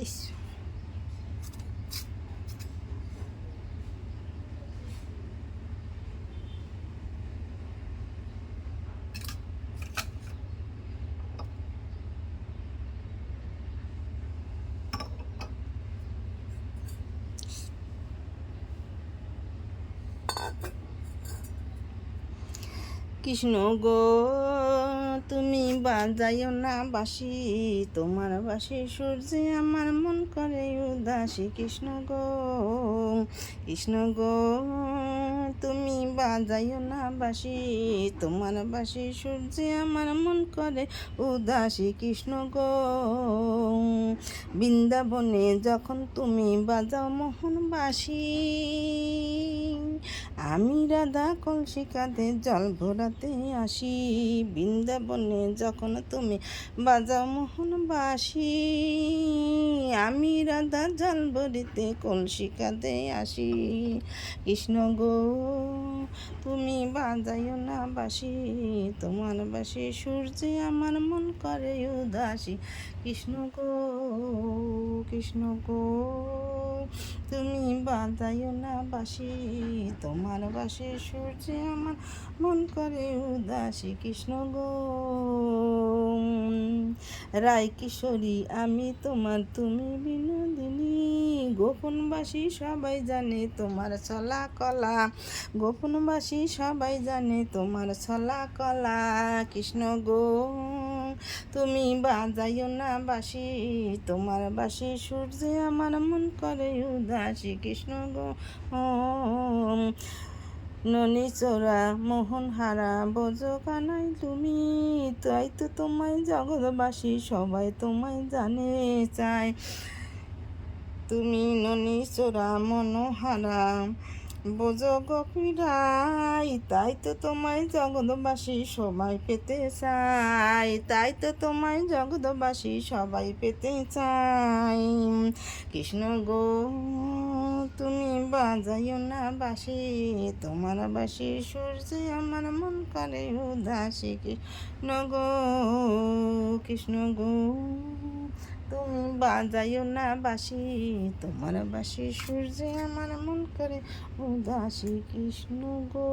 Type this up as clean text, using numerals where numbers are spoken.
ইস কৃষ্ণ গো তুমি বাজাইও না বাঁশি, তোমার বাঁশি সূর্যে আমার মন করে উদাসী। কৃষ্ণ গো কৃষ্ণ গো তুমি বাজাইও না বাঁশি, তোমার বাঁশি সূর্যে আমার মন করে উদাসী। কৃষ্ণ গো বৃন্দাবনে যখন তুমি বাজাও মোহন বাঁশি, আমি রাধা কলসি কাঁধে জল ভরাতে আসি। বৃন্দাবনে যখন তুমি বাজাও মোহন বাঁশি, আমি রাধা জল ভরিতে কলসি কাঁধে আসি। কৃষ্ণ গো তুমি বাজাইও না বাঁশি, তোমার বাঁশি সূর্যে আমার মন করে উদাসী। কৃষ্ণ গো কৃষ্ণ গো তুমি বাজাইও না বাঁশি, তোমার বাঁশি সূর্যে আমার মন করে উদাসী। কৃষ্ণ গো রায় কিশোরী আমি তোমার, তুমি বিনোদিনী। গোপনবাসী সবাই জানে তোমার চলা কলা, গোপনবাসী সবাই জানে তোমার চলা কলা। কৃষ্ণ গো তুমি বাজাইও না বাঁশি, তোমার বাঁশি সূর্যে আমার মন করে উদাসী। কৃষ্ণ গো ননি চোরা মোহন হারা বোঝ কানাই তুমি, তাই তো তোমায় জগৎবাসী সবাই তোমায় জানে চায়। তুমি ননি চোরা মনোহারা বোঝ গোপীরাই, তাই তো তোমায় জগৎবাসী সবাই পেতে চায়, তাই তো তোমায় জগৎবাসী সবাই পেতে চায়। কৃষ্ণ গো তুমি বাজাইও না বাঁশি, তোমার বাঁশি সূর্যে আমার মন করে উদাসী। কৃষ্ণ গো কৃষ্ণ গো তুমি বাজাইও না বাঁশি, তোমার বাঁশি সূর্যে আমার মন করে উদাসী। কৃষ্ণ গো।